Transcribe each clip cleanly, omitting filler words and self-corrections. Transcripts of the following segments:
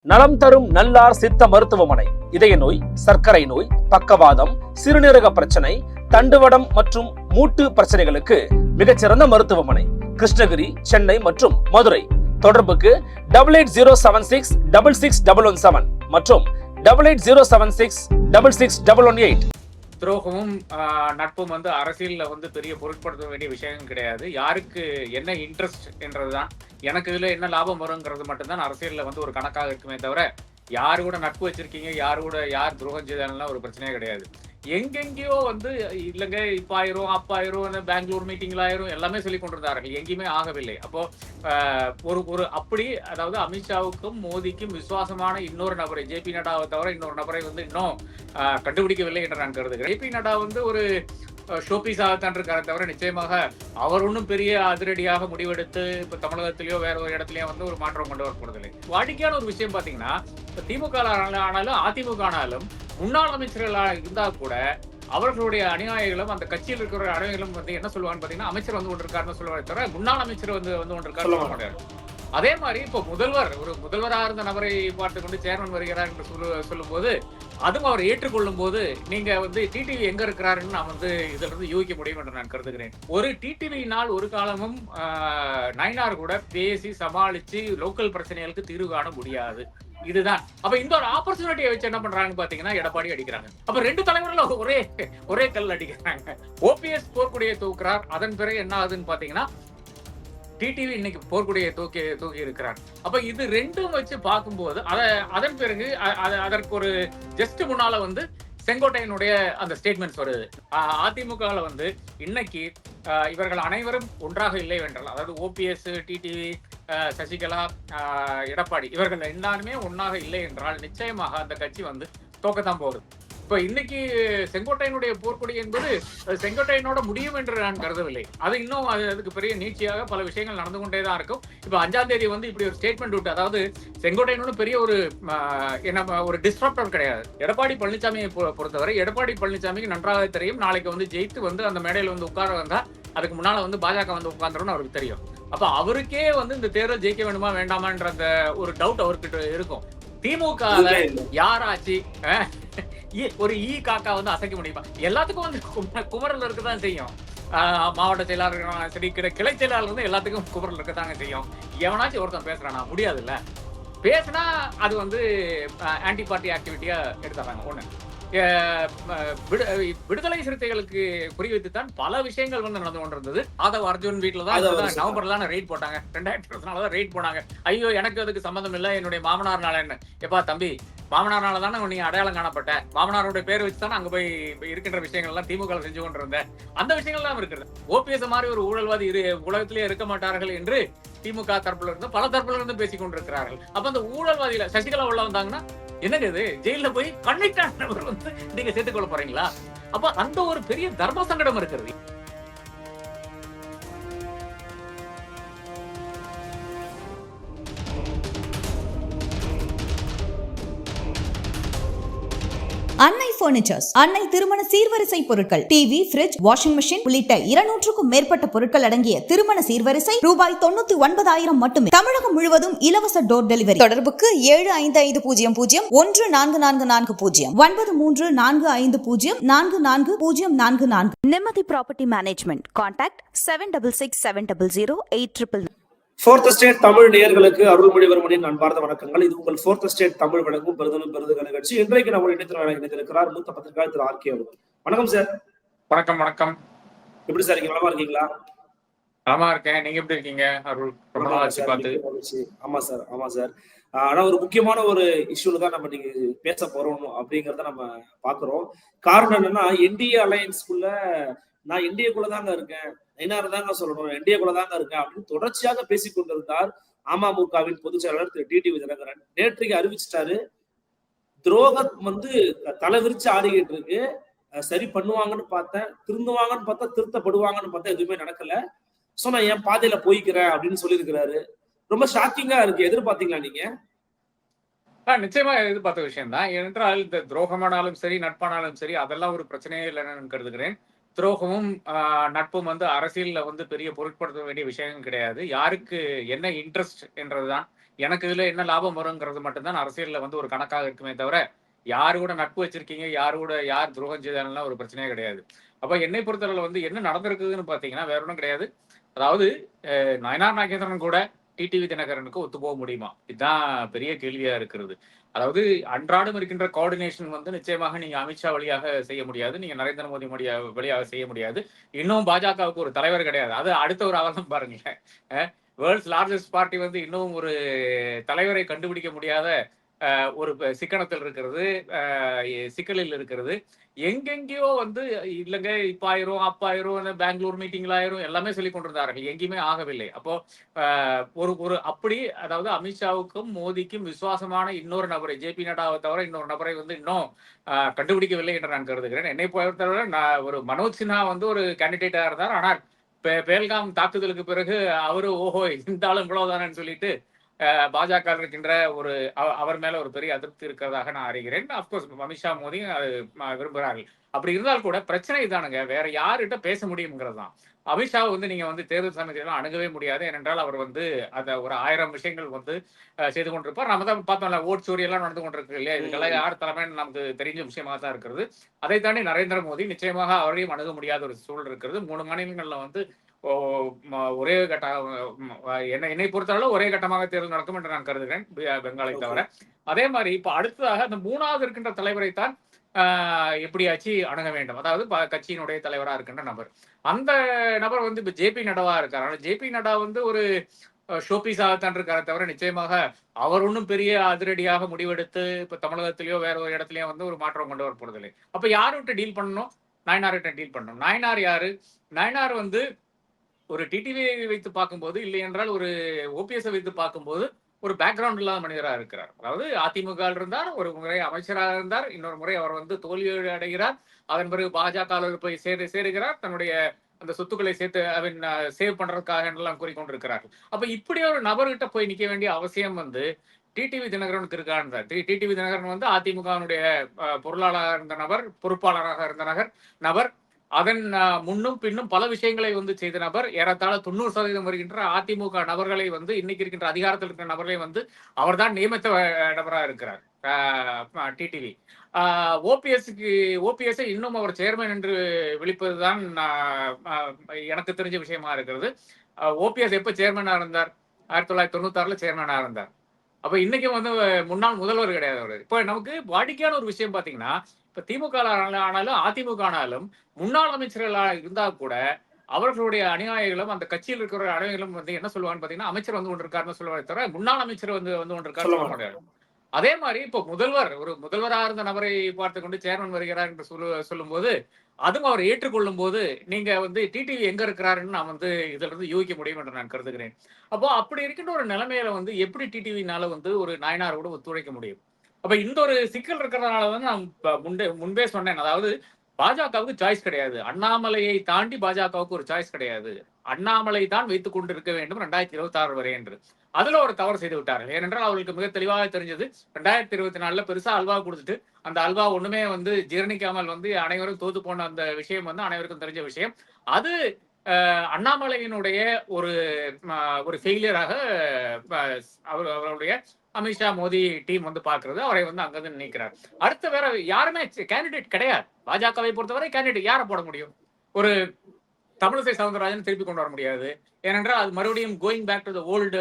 நலம் தரும் நல்லார் சித்த மருத்துவமனை இதய நோய், சர்க்கரை நோய், பக்கவாதம், சிறுநீரக பிரச்சனை, தண்டுவடம் மற்றும் மூட்டு பிரச்சனைகளுக்கு மிகச்சிறந்த மருத்துவமனை கிருஷ்ணகிரி, சென்னை மற்றும் மதுரை. தொடர்புக்கு 8807666117 மற்றும் 8807666118. துரோகமும் நட்பும் அரசியல்ல பெரிய பொருட்படுத்த வேண்டிய விஷயம் கிடையாது. யாருக்கு என்ன இன்ட்ரெஸ்ட் என்றதுதான், எனக்கு இதுல என்ன லாபம் வருங்கிறது மட்டும்தான் அரசியல்ல ஒரு கணக்காக இருக்குமே தவிர, யாரு கூட நட்பு வச்சிருக்கீங்க, யார் துரோகம் செய்தாலும் ஒரு பிரச்சனையே கிடையாது. எங்கெங்கயோ இல்லைங்க இப்ப ஆயிரும் அப்ப ஆயிரும், பெங்களூர் மீட்டிங்ல ஆயிரும் எல்லாமே சொல்லி கொண்டிருந்தார்கள். எங்கேயுமே ஆகவில்லை. அப்போ ஒரு அப்படி, அதாவது அமித்ஷாவுக்கும் மோடிக்கும் விசுவாசமான இன்னொரு நபரை, ஜேபி நட்டாவை தவிர இன்னொரு நபரை இன்னும் கண்டுபிடிக்கவில்லை என்று நான் கருதுகிறேன். ஜேபி நட்டா ஒரு ஷோபீஸாகத்தான் இருக்காரு தவிர, நிச்சயமாக அவர் ஒன்றும் பெரிய அதிரடியாக முடிவெடுத்து இப்ப தமிழகத்திலேயோ வேற ஒரு இடத்துலயோ ஒரு மாற்றம் கொண்டு வரப்படுவதில்லை. வாடிக்கையான ஒரு விஷயம் பாத்தீங்கன்னா, இப்ப திமுக ஆனாலும் அதிமுக ஆனாலும் முன்னாள் அமைச்சர்களாக இருந்தா கூட அவர்களுடைய அநியாயிகளும் அந்த கட்சியில் இருக்கிற அநியாயிகளும் என்ன சொல்லுவான்னு பாத்தீங்கன்னா, அமைச்சர் கொண்டிருக்காருன்னு சொல்லுவாரு தவிர முன்னாள் அமைச்சர் கொண்டிருக்காரு சொல்ல மாட்டாரு. அதே மாதிரி இப்போ ஒரு முதல்வராக இருந்த நபரை பார்த்து கொண்டு சேர்மன் வருகிறார் என்று சொல்லும் போது, அதுவும் அவர் ஏற்றுக்கொள்ளும் போது, நீங்க டிடிவி எங்க இருக்கிறாருன்னு நான் இதுல இருந்து யூகிக்க முடியும் என்று நான் கருதுகிறேன். ஒரு டிடிவியினால் ஒரு காலமும் நயினார் கூட பேசி சமாளிச்சு லோக்கல் பிரச்சனைகளுக்கு தீர்வு காண முடியாது. இதுதான். அப்ப இந்த ஒரு ஆப்பர்ச்சுனிட்டியை வச்சு என்ன பண்றாங்கன்னு பாத்தீங்கன்னா, எடப்பாடி அடிக்கிறாங்க. அப்ப ரெண்டு தலைவர்கள் ஒரே கல் அடிக்கிறாங்க. ஓபிஎஸ் போர்க்குடியை தூக்குறார். அதன் பிறகு என்ன ஆகுதுன்னு பாத்தீங்கன்னா, டிடிவி இன்னைக்கு போர்க்குடியை தூக்கி இருக்கிறார். அப்ப இது ரெண்டும் வச்சு பார்க்கும்போது, அதன் பிறகு அதற்கு ஒரு ஜஸ்ட் முன்னால செங்கோட்டையனுடைய அந்த ஸ்டேட்மெண்ட்ஸ் வருது. அதிமுகவில் இன்னைக்கு இவர்கள் அனைவரும் ஒன்றாக இல்லை என்றால், அதாவது ஓபிஎஸ், டிடிவி, சசிகலா, எடப்பாடி இவர்கள் எல்லாருமே ஒன்றாக இல்லை என்றால் நிச்சயமாக அந்த கட்சி தோக்கத்தான் போகுது. இப்ப இன்னைக்கு செங்கோட்டையனுடைய போர்க்கொடி என்பது செங்கோட்டையனோட முடியும் என்று நான் கருதவில்லை. அது இன்னும் அதுக்கு பெரிய நீட்சியாக பல விஷயங்கள் நடந்து கொண்டே தான் இருக்கும். இப்ப 5ஆம் தேதி இப்படி ஒரு ஸ்டேட்மெண்ட் விட்டு, அதாவது செங்கோட்டையனோட பெரிய ஒரு டிஸ்ட்ரப்டர் கிடையாது. எடப்பாடி பழனிசாமியை பொறுத்தவரை, எடப்பாடி பழனிசாமிக்கு நன்றாக தெரியும், நாளைக்கு ஜெயித்து அந்த மேடையில் உட்கார வந்தா அதுக்கு முன்னால பாஜக உட்கார்ந்துரும் அவருக்கு தெரியும். அப்ப அவருக்கே இந்த தேர்தல் ஜெயிக்க வேண்டுமா வேண்டாமான்ற அந்த ஒரு டவுட் அவர்கிட்ட இருக்கும். திமுக யாராச்சு ஒரு காக்கா அசைக்க முடியுமா? எல்லாத்துக்கும் குமரல் இருக்கதான் செய்யும். மாவட்ட செயலாளர் சரி, கிளை செயலாளர் எல்லாத்துக்கும் குமரல் இருக்கத்தாங்க செய்யும். எவனாச்சும் ஒருத்தன் பேசுறானா? முடியாது இல்ல. பேசினா அது ஆன்டி பார்ட்டி ஆக்டிவிட்டியா எடுத்துறாங்க. ஒண்ணு, விடுதலை சிறுத்தைகளுக்கு குறிவைத்துத்தான் பல விஷயங்கள் நடந்து கொண்டிருந்தது. ஆதவ் அர்ஜுன் வீட்டுலதான் நவம்பர்ல ரெய்ட் போட்டாங்க. 2024 ரெய்ட் போனாங்க. ஐயோ, எனக்கு அதுக்கு சம்பந்தம் இல்லை, என்னுடைய மாமனார்னால. என்ன எப்பா தம்பி, மாமனார்னால தானே நீங்க அடையாளம் காணப்பட்ட, மாமனாருடைய பேர் வச்சுதானே அங்க போய் இருக்கின்ற விஷயங்கள் எல்லாம் திமுக செஞ்சு கொண்டிருந்த அந்த விஷயங்கள் எல்லாம் இருக்கிறது. ஓபிஎஸ் மாதிரி ஒரு ஊழல்வாதி உலகத்திலே இருக்க மாட்டார்கள் என்று திமுக தரப்புல இருந்து பல தரப்புல இருந்து பேசிக் கொண்டிருக்கிறார்கள். அப்ப அந்த ஊழல்வாதியில சசிகலா உள்ள வந்தாங்கன்னா என்னங்க இது, ஜெயில போய் கண்ணிட்டான் நீங்க சேர்த்துக் கொள்ள போறீங்களா? அப்ப அந்த ஒரு பெரிய தர்ம சங்கடம் இருக்கிறது. அன்னை பர்னிச்சர்ஸ், அன்னை திருமண சீர்வரிசை பொருட்கள், டிவி, பிரிட்ஜ், வாஷிங் மெஷின் உள்ளிட்ட 200க்கும் மேற்பட்ட பொருட்கள் அடங்கிய திருமண சீர்வரிசை ரூபாய் 99,000 மட்டுமே. தமிழகம் முழுவதும் இலவச டோர் டெலிவரி. தொடர்புக்கு 7550014440 9345044044. நிம்மதி property management. Contact 7667008899. Fourth state Tamil நேயர்களுக்கு அருள்மொழிவர்மனின் அன்பார்ந்த வணக்கங்கள். இது உங்கள் ஃபோர்த் ஸ்டேட் தமிழ் வழங்கும் பெருதலும் பெருதுக நிகழ்ச்சி. இன்றைக்கு நம்ம இணைந்திருக்கிறார் மூத்த பத்திரிகையாளர் திரு ஆர்.கே. அவர்கள். வணக்கம் சார். வணக்கம். வணக்கம். எப்படி சார் இருக்கீங்க? நலமா இருக்கீங்களா? நலமா இருக்கேன். நீங்க எப்படி இருக்கீங்க? அருள், ஆமா சார். ஆனா ஒரு முக்கியமான ஒரு இஷ்யூல தான் நம்ம நீங்க பேச போறோம் அப்படிங்கறத நம்ம பாக்குறோம். காரணம் என்னன்னா, என்டிஏ அலையன்ஸ்குள்ள நான் என்டிஏக்குள்ளதாங்க இருக்கேன், தாங்க சொல்லணும், என்டிஏக்குள்ளதாங்க இருக்கேன் அப்படின்னு தொடர்ச்சியாக பேசிக் கொண்டிருந்தார் அமமுகவின் பொதுச் செயலாளர் திரு டிடிவி தினகரன். நேற்றைக்கு அறிவிச்சிட்டாரு, துரோகம் தலை விரிச்சு ஆடிக்கிட்டு இருக்கு, சரி பண்ணுவாங்கன்னு பார்த்தேன், திருந்துவாங்கன்னு பார்த்தா திருத்தப்படுவாங்கன்னு பார்த்தா எதுவுமே நடக்கல, சோ நான் என் பாதையில போய்க்கிறேன் அப்படின்னு சொல்லியிருக்கிறாரு. ரொம்ப ஷாக்கிங்கா இருக்கு. எதிர்பார்த்தீங்களா நீங்க? நிச்சயமா எதிர்பார்த்த விஷயம் தான். ஏனென்றால் இந்த துரோகமானாலும் சரி, நட்பானாலும் சரி, அதெல்லாம் ஒரு பிரச்சனையே இல்லைன்னு கருதுகிறேன். துரோகமும் நட்பும் அரசியல்ல பெரிய பொருட்படுத்த வேண்டிய விஷயம் கிடையாது. யாருக்கு என்ன இன்ட்ரெஸ்ட் என்றதுதான், எனக்கு இதுல என்ன லாபம் வருங்கிறது மட்டும்தான் அரசியல்ல வந்து ஒரு கணக்காக இருக்குமே தவிர யாரு கூட நட்பு வச்சிருக்கீங்க, யார் துரோகம் செய்தாலும் ஒரு பிரச்சனையே கிடையாது. அப்ப என்னை பொறுத்தளவுல வந்து என்ன நடந்திருக்குதுன்னு பாத்தீங்கன்னா வேற ஒன்றும் கிடையாது. அதாவது நயனார் நாகேந்திரன் கூட டிடிவி தினகரனுக்கு ஒத்து போக முடியுமா? இதுதான் பெரிய கேள்வியா இருக்கிறது. அதாவது அன்றாடம் இருக்கின்ற கோஆர்டினேஷன் வந்து நிச்சயமாக நீங்க அமித்ஷா வழியாக செய்ய முடியாது. நீங்க நரேந்திர மோடி வழியாக செய்ய முடியாது. இன்னும் பாஜகவுக்கு ஒரு தலைவர் கிடையாது. அது அடுத்த ஒரு அவலம் பாருங்களேன். வேர்ல்ட்ஸ் லார்ஜஸ்ட் பார்ட்டி வந்து இன்னும் ஒரு தலைவரை கண்டுபிடிக்க முடியாத ஒரு சிக்கனத்தில் இருக்கிறது, சிக்கலில் இருக்கிறது. எங்கெங்கேயோ வந்து இல்லைங்க இப்ப ஆயிரும் அப்ப ஆயிரும் பெங்களூர் மீட்டிங்ல ஆயிரும் எல்லாமே சொல்லி கொண்டிருந்தார்கள். எங்கேயுமே ஆகவில்லை. அப்போ ஒரு அப்படி அதாவது அமித்ஷாவுக்கும் மோடிக்கும் விசுவாசமான இன்னொரு நபரை ஜேபி நட்டாவை தவிர இன்னொரு நபரை வந்து இன்னும் கண்டுபிடிக்கவில்லை என்று நான் கருதுகிறேன். என்னை பொறுத்தவரை நான் ஒரு மனோஜ் சின்ஹா வந்து ஒரு கேண்டிடேட்டா இருந்தார். ஆனால் பேல்காம் தாக்குதலுக்கு பிறகு அவரு ஓஹோ இந்த ஆளும் இவ்வளவுதானு சொல்லிட்டு பாஜக இருக்கின்ற ஒரு அவர் மேல ஒரு பெரிய அதிருப்தி இருக்கிறதாக நான் அறிகிறேன். அப்கோர்ஸ் அமித்ஷா மோடி விரும்புகிறார்கள். அப்படி இருந்தால் கூட பிரச்சனை இதானுங்க, வேற யாருகிட்ட பேச முடியுங்கிறது தான். அமித்ஷா வந்து நீங்க வந்து தேர்தல் சமயத்திலாம் அணுகவே முடியாது. ஏனென்றால் அவர் வந்து அதை ஒரு 1000 விஷயங்கள் வந்து செய்து கொண்டிருப்பார். நம்ம தான் பார்த்தோம்ல ஓட் சோரி எல்லாம் நடந்து கொண்டிருக்கு இல்லையா? இதுக்கெல்லாம் யார் தலைமைன்னு நமக்கு தெரிஞ்ச விஷயமா தான் இருக்கிறது. அதை தாண்டி நரேந்திர மோடி நிச்சயமாக அவரையும் அணுக முடியாத ஒரு சூழல் இருக்கிறது. 3 மாநிலங்கள்ல வந்து ஒரே கட்ட என்னை பொறுத்தவரை ஒரே கட்டமாக தேர்தல் நடக்கும் என்று நான் கருதுகிறேன், பெங்காலை தவிர. அதே மாதிரி இப்ப அடுத்ததாக அந்த 3வது இருக்கின்ற தலைவரை தான் எப்படியாச்சு அணுக வேண்டும். அதாவது கட்சியினுடைய தலைவரா இருக்கின்ற நபர். அந்த நபர் வந்து இப்ப ஜேபி நட்டாவா இருக்காரு. ஆனா ஜேபி நட்டா வந்து ஒரு ஷோபீஸாகத்தான் இருக்காரு தவிர நிச்சயமாக அவர் ஒன்றும் பெரிய அதிரடியாக முடிவெடுத்து இப்ப தமிழகத்திலயோ வேற ஒரு இடத்துலயோ வந்து ஒரு மாற்றம் கொண்டு வர போறதில்லை. அப்ப யாருகிட்ட டீல் பண்ணணும்? நயனார்கிட்ட டீல் பண்ணணும். நயனார் யாரு? நயனார் வந்து ஒரு டிடிவியை வைத்து பார்க்கும்போது இல்லை என்றால் ஒரு ஓபிஎஸ் வைத்து பார்க்கும்போது ஒரு பேக்ரவுண்ட் இல்லாத மனிதராக இருக்கிறார். அதாவது அதிமுக இருந்தார், ஒரு முறை அமைச்சராக இருந்தார், இன்னொரு முறை அவர் வந்து தோல்வி அடைகிறார். அதன் பிறகு பாஜக போய் சேருகிறார். தன்னுடைய அந்த சொத்துக்களை சேர்த்து அவன் சேவ் பண்றதுக்காக எல்லாம் கூறிக்கொண்டிருக்கிறார். அப்ப இப்படி ஒரு நபர்கிட்ட போய் நிக்க வேண்டிய அவசியம் வந்து டிடிவி தினகரனுக்கு இருக்கார். டிடிவி தினகரன் வந்து அதிமுகவினுடைய பொருளாளராக இருந்த நபர், பொறுப்பாளராக இருந்த நபர், அதன் முன்னும் பின்னும் பல விஷயங்களை வந்து செய்த நபர். ஏறத்தாழ 90% வருகின்ற அதிமுக நபர்களை வந்து இன்னைக்கு இருக்கின்ற அதிகாரத்தில் இருக்கிற நபர்களை வந்து அவர் தான் நியமித்த நபராக இருக்கிறார் டிடிவி. ஓபிஎஸ் இன்னும் அவர் சேர்மன் என்று விழிப்பதுதான் எனக்கு தெரிஞ்ச விஷயமா இருக்கிறது. ஓபிஎஸ் எப்ப சேர்மனா இருந்தார்? 1996 சேர்மனா இருந்தார். அப்ப இன்னைக்கு வந்து முன்னாள் முதல்வர் கிடையாது அவரு. இப்ப நமக்கு வாடிக்கையான ஒரு விஷயம் பாத்தீங்கன்னா, இப்ப திமுக ஆனாலும் அதிமுக ஆனாலும் முன்னாள் அமைச்சர்களா இருந்தா கூட அவர்களுடைய அநியாயிகளும் அந்த கட்சியில் இருக்கிற அநியாயிகளும் வந்து என்ன சொல்லுவான்னு பாத்தீங்கன்னா, அமைச்சர் வந்து கொண்டிருக்காருன்னு சொல்லுவாரு தவிர முன்னாள் அமைச்சர் வந்து கொண்டிருக்காரு சொல்ல முடியாது. அதே மாதிரி இப்போ ஒரு முதல்வராக இருந்த நபரை பார்த்து கொண்டு சேர்மன் வருகிறார் என்று சொல்லும் போது அதுவும் அவர் ஏற்றுக்கொள்ளும் போது நீங்க வந்து டிடிவி எங்க இருக்கிறாருன்னு நான் வந்து இதுல இருந்து யூகிக்க முடியும் என்று நான் கருதுகிறேன். அப்போ அப்படி இருக்கின்ற ஒரு நிலைமையில வந்து எப்படி டிடிவினால வந்து ஒரு நயனாரோட ஒத்துழைக்க முடியும்? அப்ப இந்த ஒரு சிக்கல் இருக்கிறதுனால வந்து நான் முன்பே சொன்னேன். அதாவது பாஜகவுக்கு சாய்ஸ் கிடையாது. அண்ணாமலையை தாண்டி பாஜகவுக்கு ஒரு சாய்ஸ் கிடையாது. அண்ணாமலை தான் வைத்துக் கொண்டிருக்க வேண்டும் 2026 வரை என்று. அதுல ஒரு தவறு செய்து விட்டார்கள். ஏனென்றால் அவர்களுக்கு மிக தெளிவாக தெரிஞ்சது 2024 பெருசா அல்வா கொடுத்துட்டு அந்த அல்வா ஒண்ணுமே வந்து ஜீரணிக்காமல் வந்து அனைவரும் தோத்து போன அந்த விஷயம் வந்து அனைவருக்கும் தெரிஞ்ச விஷயம். அது அண்ணாமலையினுடைய ஒரு ஃபெயிலியராக அவருடைய அமித்ஷா மோடி டீம் வந்து பாக்குறது, அவரை வந்து அங்கிருந்து நீக்கிறார். அடுத்த வேற யாருமே கேண்டிடேட் கிடையாது. பாஜகவை பொறுத்தவரை கேண்டிடேட் யாரை போட முடியும்? ஒரு தமிழிசை சவுந்தரராஜன் திருப்பி கொண்டு வர முடியாது. ஏனென்றால் அது மறுபடியும் going back to the old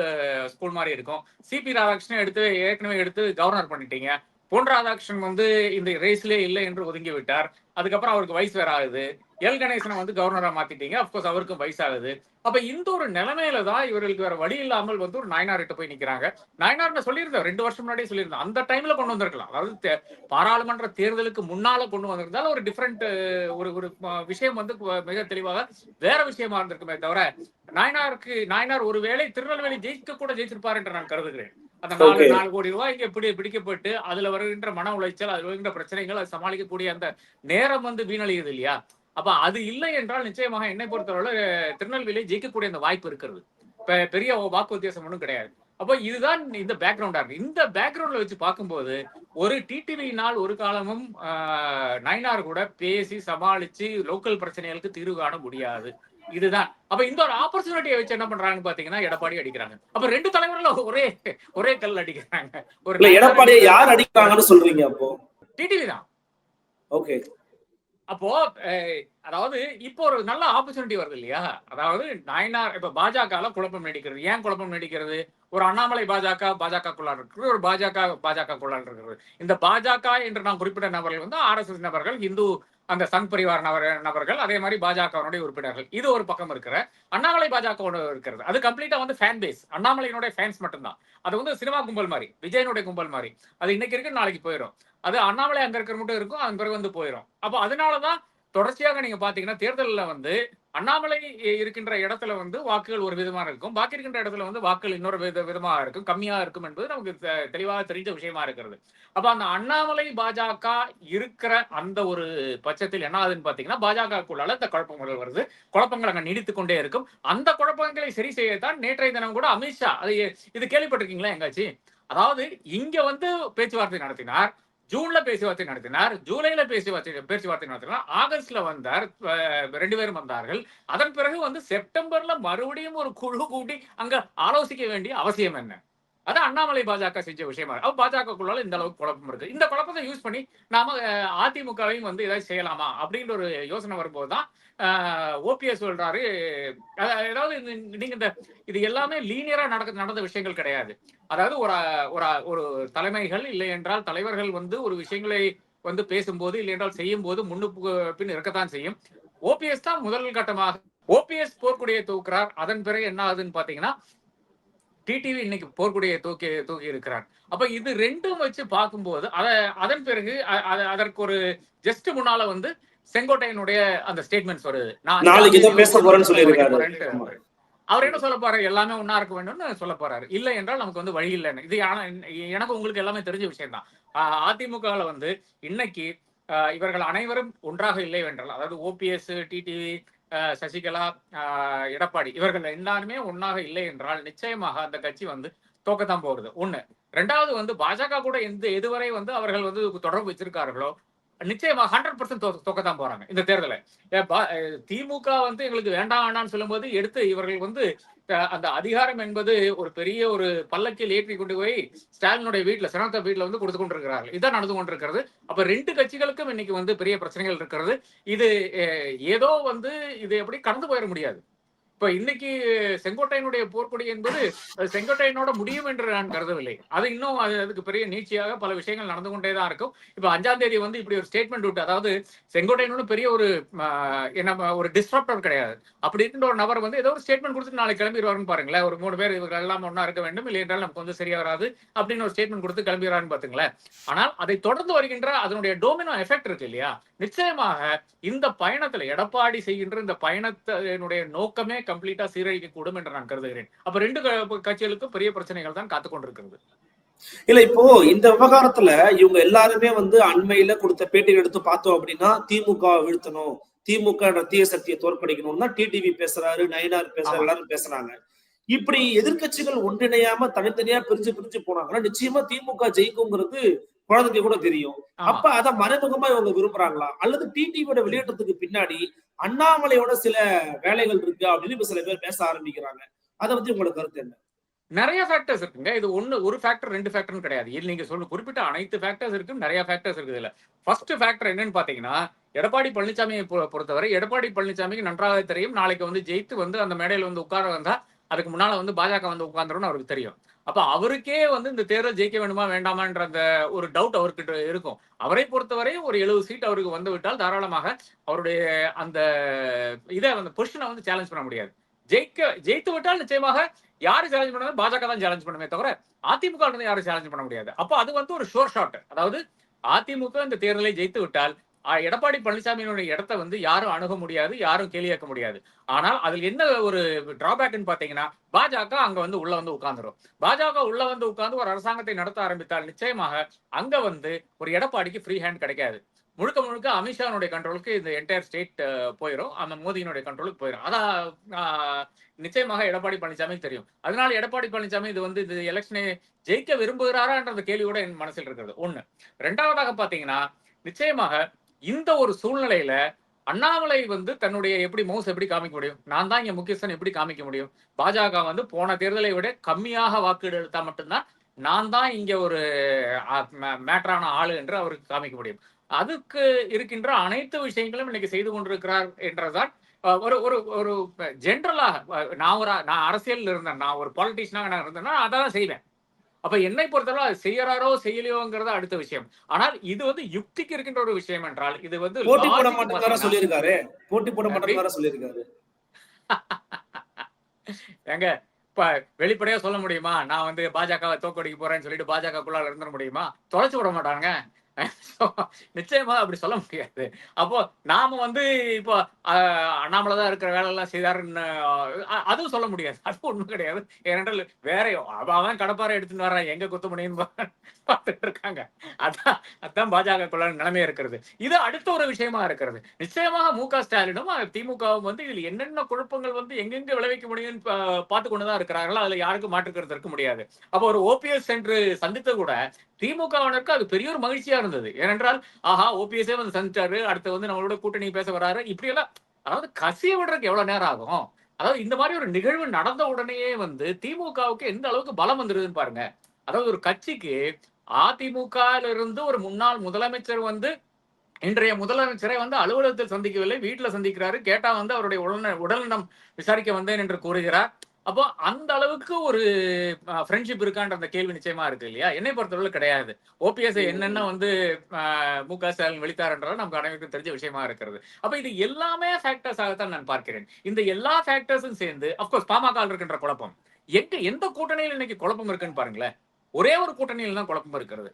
school மாதிரி இருக்கும். சிபி ராதாகிருஷ்ணன் ஏற்கனவே எடுத்து கவர்னர் பண்ணிட்டீங்க. பொன் ராதாகிருஷ்ணன் வந்து இந்த ரேஸ்லேயே இல்லை என்று ஒதுங்கி விட்டார். அதுக்கப்புறம் அவருக்கு வயசு வேற ஆகுது. எல் கணேசனை வந்து கவர்னரா மாத்திட்டீங்க. அப்கோர்ஸ் அவருக்கும் வயசாகுது. அப்ப இந்த ஒரு நிலைமையில தான் இவர்களுக்கு வேற வழி இல்லாமல் வந்து ஒரு நயனார்கிட்ட போய் நிக்கிறாங்க. நயனார் சொல்லியிருந்தேன் 2 வருஷம் முன்னாடியே சொல்லியிருந்தேன். அந்த டைம்ல கொண்டு வந்திருக்கலாம். அதாவது பாராளுமன்ற தேர்தலுக்கு முன்னால கொண்டு வந்திருந்தாலும் ஒரு டிஃபரெண்ட் ஒரு விஷயம் வந்து மிக தெளிவாக வேற விஷயமா இருந்திருக்குமே தவிர நயனார் ஒருவேளை திருநெல்வேலி ஜெயிச்சிருப்பார் என்று நான் கருதுகிறேன். அந்த 4 கோடி ரூபாய் இங்க பிடிக்கப்பட்டு அதுல வருகின்ற மன உளைச்சல், அதுல வருகின்ற பிரச்சனைகள், அதை சமாளிக்கக்கூடிய அந்த நேரம் வந்து வீணழியுது இல்லையா? அப்ப அது இல்லை என்றால் நிச்சயமாக என்னை பொறுத்தவரை திருநெல்வேலியை ஜெயிக்கக்கூடிய அந்த வாய்ப்பு இருக்கிறது. பெரிய வாக்கு வித்தியாசம் ஒன்றும் கிடையாது. அப்போ இதுதான் இந்த பேக்ரவுண்டா இருக்கு. இந்த பேக்ரவுண்ட்ல வச்சு பார்க்கும்போது ஒரு டிடிவியினால் ஒரு காலமும் நயனார் கூட பேசி சமாளிச்சு லோக்கல் பிரச்சனைகளுக்கு தீர்வு காண முடியாது. இதுதான். அப்ப இந்த ஒரு ஆப்பர்ச்சுனிட்டியை வச்சு என்ன பண்றாங்கன்னு பாத்தீங்கன்னா எடப்பாடி அடிக்கிறாங்க. அப்ப 2 தலைவர்கள் ஒரே கல் அடிக்கிறாங்க. இல்ல எடப்பாடியை யார் அடிக்கிறாங்கன்னு சொல்றீங்க அப்போ? டிடிவி தான். ஓகே. அப்போ அதாவது இப்போ ஒரு நல்ல ஆப்பர்ச்சுனிட்டி வருது இல்லையா? அதாவது நாயனார் இப்ப பாஜகல குழப்பம் நீடிக்கிறது. ஏன் குழப்பம் நீடிக்கிறது? ஒரு அண்ணாமலை பாஜகக்குள்ளார் இருக்கிறது, ஒரு பாஜகக்குள்ளார் இருக்கிறது. இந்த பாஜக என்று நாம் குறிப்பிட்ட நபர்கள் வந்து ஆர்எஸ்எஸ் நபர்கள், இந்து அந்த சங் பரிவார் நபர்கள், அதே மாதிரி பாஜகவுடைய உறுப்பினர்கள். இது ஒரு பக்கம் இருக்கிற அண்ணாமலை பாஜக இருக்கிறது. அது கம்ப்ளீட்டா வந்து ஃபேன் பேஸ், அண்ணாமலையினுடைய ஃபேன்ஸ் மட்டும்தான். அது வந்து சினிமா கும்பல் மாதிரி, விஜயனுடைய கும்பல் மாதிரி. அது இன்னைக்கு இருக்கு, நாளைக்கு போயிடும். அது அண்ணாமலை அங்க இருக்கிற மட்டும் இருக்கும், அதன் பிறகு வந்து போயிடும். அப்போ அதனாலதான் தொடர்ச்சியாக நீங்க பாத்தீங்கன்னா தேர்தலில் வந்து அண்ணாமலை இருக்கின்ற இடத்துல வந்து வாக்குகள் ஒரு விதமா இருக்கும், பாக்கி இருக்கின்ற இடத்துல வந்து வாக்குகள் இன்னொரு விதமாக இருக்கும், கம்மியா இருக்கும் என்பது நமக்கு தெளிவாக தெரிஞ்ச விஷயமா இருக்கிறது. அப்ப அந்த அண்ணாமலை பாஜக இருக்கிற அந்த ஒரு பட்சத்தில் என்ன ஆகுதுன்னு பாத்தீங்கன்னா பாஜகக்குள்ளால இந்த குழப்பங்கள் வருது, குழப்பங்கள் அங்க நீடித்துக் கொண்டே இருக்கும். அந்த குழப்பங்களை சரி செய்யத்தான் நேற்றைய தினம் கூட அமித்ஷா, அது இது கேள்விப்பட்டிருக்கீங்களா எங்காச்சு? அதாவது இங்க வந்து பேச்சுவார்த்தை நடத்தினார், ஜூன்ல பேச்சுவார்த்தை நடத்தினார், ஜூலைல பேச்சுவார்த்தை நடத்தினார், ஆகஸ்ட்ல வந்தார், 2 பேரும் வந்தார்கள். அதன் பிறகு வந்து செப்டம்பர்ல மறுபடியும் ஒரு குழு கூட்டி அங்க ஆலோசிக்க வேண்டிய அவசியம் என்ன? அது அண்ணாமலை பாஜக செஞ்ச விஷயமா. அப்ப பாஜகக்குள்ளால இந்த அளவுக்கு குழப்பம் இருக்கு. இந்த குழப்பத்தை யூஸ் பண்ணி நாம அதிமுகவையும் வந்து ஏதாவது செய்யலாமா அப்படின்ற ஒரு யோசனை வரும்போதுதான் ஓபிஎஸ் சொல்றாரு. ஏதாவது நீங்க இந்த இது எல்லாமே லீனியரா நடந்த விஷயங்கள் கிடையாது. அதாவது ஒரு தலைமைகள் இல்லை என்றால் தலைவர்கள் வந்து ஒரு விஷயங்களை வந்து பேசும்போது இல்லை என்றால் செய்யும் போது முன்னுக்கு பின் இருக்கத்தான் செய்யும். ஓபிஎஸ் தான் முதல் கட்டமாக ஓபிஎஸ் போர்க்குடியை தூக்குறார். அதன் பிறகு என்ன ஆகுதுன்னு பாத்தீங்கன்னா டிடிவி இன்னைக்கு போர்க்குடியை தூக்கி இருக்கிறார். அப்ப இது ரெண்டும் வச்சு பார்க்கும்போது அதன் பிறகு அதற்கு ஒரு ஜஸ்ட் முன்னால வந்து செங்கோட்டையனுடைய அந்த ஸ்டேட்மெண்ட்ஸ் வருது. அவர் என்ன சொல்ல போறாரு? எல்லாமே ஒன்னா இருக்க வேண்டும்னு சொல்ல போறாரு. இல்லை என்றால் நமக்கு வந்து வழி இல்லைன்னு. இது எனக்கு உங்களுக்கு எல்லாமே தெரிஞ்ச விஷயம் தான். அதிமுகல வந்து இன்னைக்கு இவர்கள் அனைவரும் ஒன்றாக இல்லை என்றால், அதாவது ஓபிஎஸ், டிடிவி, சசிகலா, எடப்பாடி இவர்கள் எல்லாருமே ஒன்னாக இல்லை என்றால் நிச்சயமாக அந்த கட்சி வந்து தோக்கத்தான் போகுது. ஒண்ணு. ரெண்டாவது வந்து பாஜக கூட எதுவரை வந்து அவர்கள் வந்து தொடர்பு வச்சிருக்கார்களோ நிச்சயமாக 100% தோக்கத்தான் போறாங்க இந்த தேர்தலை. திமுக வந்து எங்களுக்கு வேண்டாம்னு சொல்லும் போது எடுத்து இவர்கள் வந்து அந்த அதிகாரம் என்பது ஒரு பெரிய ஒரு பல்லக்கில் ஏற்றி கொண்டு போய் ஸ்டாலினுடைய வீட்டுல, செனத்த வீட்டுல வந்து கொடுத்து கொண்டிருக்கிறார்கள். இதான் நடந்து கொண்டிருக்கிறது. அப்ப 2 கட்சிகளுக்கும் இன்னைக்கு வந்து பெரிய பிரச்சனைகள் இருக்கிறது. இது ஏதோ வந்து இது எப்படி கடந்து போயிட முடியாது. இப்ப இன்னைக்கு செங்கோட்டையனுடைய போர்க்கொடி என்பது செங்கோட்டையனோட முடியும் என்று நான் கருதவில்லை. அது இன்னும் அதுக்கு பெரிய நீட்சியாக பல விஷயங்கள் நடந்து கொண்டேதான் இருக்கும். இப்ப 5ஆம் தேதி வந்து இப்படி ஒரு ஸ்டேட்மெண்ட் விட்டு, அதாவது செங்கோட்டையனோட பெரிய ஒரு டிஸ்ட்ரப்டர் கிடையாது. அப்படி இருக்கின்ற ஒரு நபர் வந்து ஏதோ ஒரு ஸ்டேட்மெண்ட் கொடுத்துட்டு நாளைக்கு கிளம்பிடுவாருன்னு பாருங்களேன். ஒரு 3 பேர் இவர்கள் எல்லாம் ஒன்னா இருக்க வேண்டும், இல்லை என்றால் நமக்கு வந்து சரியா வராது அப்படின்னு ஒரு ஸ்டேட்மெண்ட் கொடுத்து கிளம்பிடுறாருன்னு பாத்துங்களேன். ஆனால் அதை தொடர்ந்து வருகின்ற அதனுடைய டோமினோ எஃபெக்ட் இருக்கு இல்லையா? நிச்சயமாக இந்த பயணத்துல எடப்பாடி செய்கின்ற இந்த பயணத்தினுடைய நோக்கமே கம்ப்ளீட்டா சீரழிக்க கூடும் என்று நான் கருதுகிறேன். அப்ப 2 கட்சிகளுக்கும் பெரிய பிரச்சனைகள் தான் காத்துக் கொண்டிருக்கிறது. இல்ல இப்போ இந்த விவகாரத்துல இவங்க எல்லாருமே வந்து அண்மையில கொடுத்த பேட்டிகள் எடுத்து பார்த்தோம் அப்படின்னா திமுக வீழ்த்தணும், திமுக தீய சக்தியை தோற்கடிக்கணும் தான் டிடிவி பேசுறாரு, நயினார் பேசுறாரு, எல்லாரும் பேசுறாங்க. இப்படி எதிர்கட்சிகள் ஒன்றிணையாம தனித்தனியா பிரிஞ்சு போனாங்கன்னா நிச்சயமா திமுக ஜெயிக்குங்கிறது குழந்தைக்கு கூட தெரியும். அப்ப அத மறைமுகமா இவங்க விரும்புறாங்களா? அல்லது டிடிவியோட வெளியேற்றத்துக்கு பின்னாடி அண்ணாமலையோட சில வேலைகள் இருக்கு அப்படின்னு இப்ப சில பேர் பேச ஆரம்பிக்கிறாங்க. அதை பத்தி உங்களுக்கு கருத்து என்ன? நிறைய ஃபேக்டர்ஸ் இருக்குங்க. இது ஒரு ஃபேக்டர் 2 ஃபேக்டர்னு கிடையாது. நீங்க குறிப்பிட்ட அனைத்து ஃபேக்டர்ஸ் இருக்கு, நிறைய ஃபேக்டர்ஸ் இருக்கு. இதுல ஃபர்ஸ்ட் ஃபேக்டர் என்னன்னு பாத்தீங்கன்னா எடப்பாடி பழனிசாமியை பொறுத்தவரை எடப்பாடி பழனிசாமிக்கு நன்றாக தெரியும் நாளைக்கு வந்து ஜெயித்து வந்து அந்த மேடையில வந்து உட்கார வந்தா அதுக்கு முன்னால வந்து பாஜக வந்து உட்கார்ந்துரும் அவருக்கு தெரியும். அப்ப அவருக்கே வந்து இந்த தேர்தல் ஜெயிக்க வேண்டுமா வேண்டாமான்ற அந்த ஒரு டவுட் அவர்கிட்ட இருக்கும். அவரை பொறுத்தவரை ஒரு 70 சீட் அவருக்கு வந்து விட்டால் தாராளமாக அவருடைய அந்த இதை அந்த பொசிஷனை வந்து சேலஞ்ச் பண்ண முடியாது. ஜெயித்து விட்டால் நிச்சயமாக யாரு சேலஞ்ச் பண்ண? பாஜக தான் சேலஞ்ச் பண்ணுமே தவிர அதிமுக இருந்து யாரும் சேலஞ்ச் பண்ண முடியாது. அப்ப அது வந்து ஒரு ஷோர் ஷாட். அதாவது அதிமுக இந்த தேர்தலை ஜெயித்து விட்டால் எடப்பாடி பழனிசாமியினுடைய இடத்தை வந்து யாரும் அணுக முடியாது, யாரும் கேள்வி கேட்க முடியாது. ஆனால் அதில் என்ன ஒரு டிராபேக்னு பாத்தீங்கன்னா பாஜக அங்க வந்து உள்ள வந்து உட்கார்ந்துரும். பாஜக உள்ள வந்து உட்கார்ந்து ஒரு அரசாங்கத்தை நடத்த ஆரம்பித்தால் நிச்சயமாக அங்க வந்து ஒரு எடப்பாடிக்கு ஃப்ரீ ஹேண்ட் கிடைக்காது. முழுக்க அமித்ஷானுடைய கண்ட்ரோலுக்கு இந்த என்டையர் ஸ்டேட் போயிடும், அந்த மோதியினுடைய கண்ட்ரோலுக்கு போயிடும். அதான் நிச்சயமாக எடப்பாடி பழனிசாமி தெரியும். அதனால எடப்பாடி பழனிசாமி இது வந்து இந்த எலெக்ஷனை ஜெயிக்க விரும்புகிறாரான்ற கேள்வியோட என் மனசில் இருக்கிறது ஒண்ணு. 2வதாக பாத்தீங்கன்னா நிச்சயமாக இந்த ஒரு சூழ்நிலையில அண்ணாமலை வந்து தன்னுடைய எப்படி மவுஸ் எப்படி காமிக்க முடியும், நான் தான் இங்க முக்கியஸ்தன் எப்படி காமிக்க முடியும்? பாஜக வந்து போன தேர்தலை விட கம்மியாக வாக்குகள் எடுத்தா மட்டும்தான் நான் தான் இங்க ஒரு மேட்டரான ஆளு என்று அவருக்கு காமிக்க முடியும். அதுக்கு இருக்கின்ற அனைத்து விஷயங்களும் இன்னைக்கு செய்து கொண்டிருக்கிறார் என்றதான் ஒரு ஒரு ஒரு ஜென்ரலாக நான் அரசியல் இருந்தேன், நான் ஒரு பாலிட்டிஷியனாக நான் இருந்தேன்னா அதான் செய்வேன். அப்ப என்னை பொறுத்தவரை அது செய்யறாரோ செய்யலையோங்கிறத அடுத்த விஷயம். ஆனால் இது வந்து யுக்திக்கு இருக்கின்ற ஒரு விஷயம் என்றால் இது வந்து போட்டி போட மாட்டேன்னு சொல்லியிருக்காரு. போட்டி போட மாட்டேன்னு சொல்லியிருக்காரு. எங்க இப்ப வெளிப்படையா சொல்ல முடியுமா, நான் வந்து பாஜகவை தோக்கடிக்க போறேன்னு சொல்லிட்டு பாஜகக்குள்ளால இருந்துட முடியுமா? தொலைச்சு விட மாட்டாங்க. நிச்சயமா அப்படி சொல்ல முடியாது. அப்போ நாம வந்து இப்போ அண்ணாமலைதான் இருக்கிற வேலை எல்லாம் செய்தாருன்னு அதுவும் சொல்ல முடியாது. அதுவும் உண்மை கிடையாது. ஏனென்றால் வேற அவன் கடப்பாறை எடுத்துட்டு வர்றான், எங்க குத்த முடியும்னு பார்த்துட்டு இருக்காங்க. அதான் பாஜக நிலைமையா இருக்கிறது. இது அடுத்த ஒரு விஷயமா இருக்கிறது. நிச்சயமாக மு.க. ஸ்டாலினும் திமுகவும் வந்து இதுல என்னென்ன குழப்பங்கள் வந்து எங்கெங்க விளைவிக்க முடியும்னு பார்த்து கொண்டுதான் இருக்கிறார்கள். அதுல யாருக்கும் மாற்றுக்கிறது இருக்க முடியாது. அப்போ ஒரு ஓபிஎஸ் சென்று சந்தித்த கூட திமுகவினருக்கு அது பெரிய ஒரு மகிழ்ச்சியா இருந்தது. ஏனென்றால் ஆஹா ஓபிஎஸ்ஏ வந்து சந்திச்சாரு, அடுத்து வந்து நம்மளோட கூட்டணி பேச வராரு, இப்படி எல்லாம். அதாவது கசிய விடுறதுக்கு எவ்வளவு நேரம் ஆகும்? அதாவது இந்த மாதிரி ஒரு நிகழ்வு நடந்த உடனேயே வந்து திமுகவுக்கு எந்த அளவுக்கு பலம் வந்துருதுன்னு பாருங்க. அதாவது ஒரு கட்சிக்கு அதிமுக இருந்து ஒரு முன்னாள் முதலமைச்சர் வந்து இன்றைய முதலமைச்சரை வந்து அலுவலகத்தில் சந்திக்கவில்லை, வீட்டுல சந்திக்கிறாரு. கேட்டா வந்து அவருடைய உடல்நலம் விசாரிக்க வந்தேன் என்று கூறுகிறார். அப்போ அந்த அளவுக்கு ஒரு ஃப்ரெண்ட்ஷிப் இருக்கான்ற அந்த கேள்வி நிச்சயமா இருக்கு இல்லையா? என்னை பொறுத்தவரை கிடையாது. ஓபிஎஸ் என்னென்ன வந்து மு.க. ஸ்டாலின் வெளித்தாருன்றது நமக்கு அனைவருக்கும் தெரிஞ்ச விஷயமா இருக்கிறது. அப்ப இது எல்லாமே ஃபேக்டர்ஸ் ஆகத்தான் நான் பார்க்கிறேன். இந்த எல்லா ஃபேக்டர்ஸும் சேர்ந்து அப்கோர்ஸ் பாமக இருக்கின்ற குழப்பம், எந்த கூட்டணியில் இன்னைக்கு குழப்பம் இருக்குன்னு பாருங்களேன். ஒரே ஒரு கூட்டணியில் தான் குழப்பம் இருக்கிறது.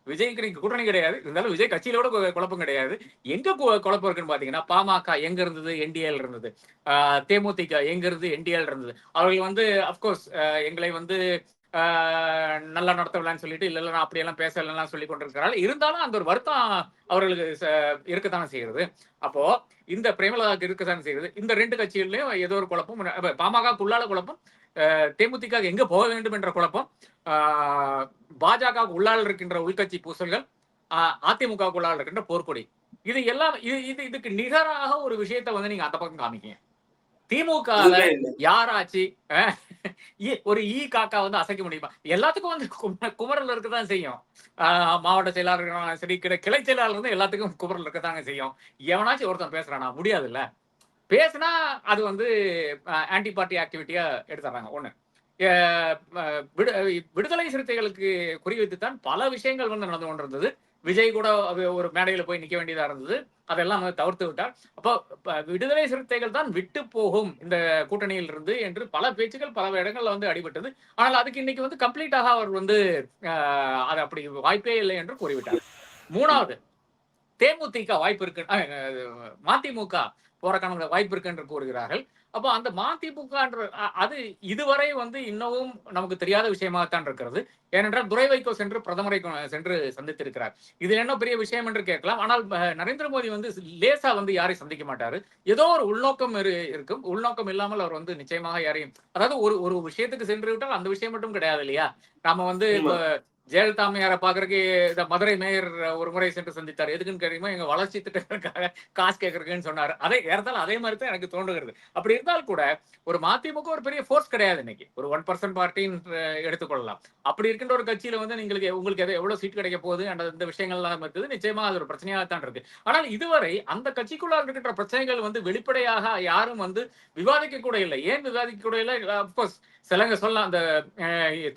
விஜய்க்கு நீங்க கூட்டணி கிடையாது, இருந்தாலும் விஜய் கட்சியிலோட குழப்பம் கிடையாது. எங்க குழப்பம் இருக்குன்னு பாத்தீங்கன்னா, பாமக எங்க இருந்தது, என்டிஏல இருந்தது. தேமுதிக எங்க இருந்து, என்டிஏல இருந்தது. அவர்கள் வந்து அப்கோர்ஸ் எங்களை வந்து நல்லா நடத்தவில்லைன்னு சொல்லிட்டு இல்ல நான் அப்படியெல்லாம் பேசலாம் சொல்லி கொண்டிருக்கிறாள். இருந்தாலும் அந்த ஒரு வருத்தம் அவர்களுக்கு இருக்கத்தானே செய்கிறது. அப்போ இந்த பிரேமலதாக்கு இருக்கத்தானே செய்கிறது. இந்த ரெண்டு கட்சிகள்லயும் ஏதோ ஒரு குழப்பம், பாமகக்குள்ளால குழப்பம், தேமுதிக எங்க போக வேண்டும் என்ற குழப்பம், பாஜக உள்ளால் இருக்கின்ற உள்கட்சி பூசல்கள், அதிமுக உள்ளால் இருக்கின்ற போர்க்கொடி, இது எல்லாம் இதுக்கு நிகராக ஒரு விஷயத்த வந்து நீங்க அந்த பக்கம் காமிக்கீங்க. திமுக யாராச்சு ஒரு காக்கா வந்து அசைக்க முடியுமா? எல்லாத்துக்கும் வந்து குமரல் இருக்கதான் செய்யும். மாவட்ட செயலாளர்கள் சரி, கிளை செயலாளர் இருந்து எல்லாத்துக்கும் குமரல் இருக்கத்தாங்க செய்யும். எவனாச்சும் ஒருத்தன் பேசுறானா? முடியாது இல்ல. பேசினா அது வந்து ஆன்டி பார்ட்டி ஆக்டிவிட்டியா எடுத்துறாங்க. ஒண்ணு, விடுதலை சிறுத்தைகளுக்கு குறிவைத்துத்தான் பல விஷயங்கள் வந்து நடந்து கொண்டிருந்தது. விஜய் கூட ஒரு மேடையில போய் நிக்க வேண்டியதா இருந்தது. அதெல்லாம் தவிர்த்து விட்டார். அப்போ விடுதலை சிறுத்தைகள் தான் விட்டு போகும் இந்த கூட்டணியில் இருந்து என்று பல பேச்சுக்கள் பல இடங்கள்ல வந்து அடிபட்டது. ஆனால் அதுக்கு இன்னைக்கு வந்து கம்ப்ளீட்டாக அவர் வந்து அது அப்படி வாய்ப்பே இல்லை என்று கூறிவிட்டார். மூணாவது, தேமுதிக வாய்ப்பு இருக்கு, மதிமுக போறக்கான வாய்ப்பு இருக்கு என்று கூறுகிறார்கள். அப்போ அந்த மதிமுக அது இதுவரை வந்து இன்னமும் நமக்கு தெரியாத விஷயமாகத்தான் இருக்கிறது. ஏனென்றால் துரை வைகோ சென்று பிரதமரை சென்று சந்தித்திருக்கிறார். இது என்ன பெரிய விஷயம் என்று கேட்கலாம். ஆனால் நரேந்திர மோடி வந்து லேசா வந்து யாரையும் சந்திக்க மாட்டாரு. ஏதோ ஒரு உள்நோக்கம் இருக்கும். உள்நோக்கம் இல்லாமல் அவர் வந்து நிச்சயமாக யாரையும், அதாவது ஒரு விஷயத்துக்கு சென்று விட்டால் அந்த விஷயம் மட்டும் கிடையாது இல்லையா? நாம வந்து இப்ப ஜெயலலிதா அம்மையாரை பாக்குறதுக்கு இந்த மதுரை மேயர் ஒரு முறை சென்று சந்தித்தார். எதுக்குன்னு கேட்டீங்கன்னா எங்க வளர்ச்சி திட்டங்களுக்காக காசு கேட்கறதுன்னு சொன்னாரு. அதே மாதிரி தான் எனக்கு தோன்றுகிறது. அப்படி இருந்தால் கூட ஒரு மதிமுக ஒரு பெரிய ஃபோர்ஸ் கிடையாது. இன்னைக்கு ஒரு 1% பார்ட்டின்னு எடுத்துக்கொள்ளலாம். அப்படி இருக்கின்ற ஒரு கட்சியில வந்து உங்களுக்கு எவ்வளவு சீட் கிடைக்க போகுது அந்த விஷயங்கள்லாம் இருக்குது. நிச்சயமா அது ஒரு பிரச்சனையாகத்தான் இருக்கு. ஆனால் இதுவரை அந்த கட்சிக்குள்ள இருக்கின்ற பிரச்சனைகள் வந்து வெளிப்படையாக யாரும் வந்து விவாதிக்க கூட இல்லை. ஏன் விவாதிக்க கூட இல்லை? அப்கோர்ஸ் சிலங்க சொல்லலாம், அந்த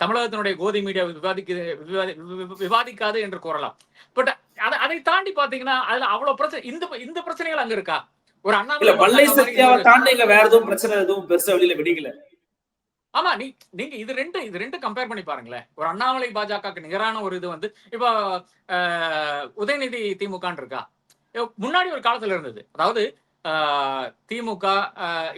தமிழகத்தினுடைய கோதி மீடியா விவாதிக்காது என்று கூறலாம். பட் அதை தாண்டி பாத்தீங்கன்னா அதுல அவ்வளவு பிரச்சனை, இந்த பிரச்சனைகள் அங்க இருக்கா? ஒரு அண்ணாமலை தாண்டி வேற எதுவும் பிரச்சனை எதுவும் பெருசா வெளியில வெடிக்கல. ஆமா, நீங்க இது ரெண்டு கம்பேர் பண்ணி பாருங்களேன். ஒரு அண்ணாமலை பாஜகவுக்கு நிகரான ஒரு இது வந்து இப்போ உதயநிதி திமுக இருக்கா? முன்னாடி ஒரு காலத்துல இருந்தது. அதாவது திமுக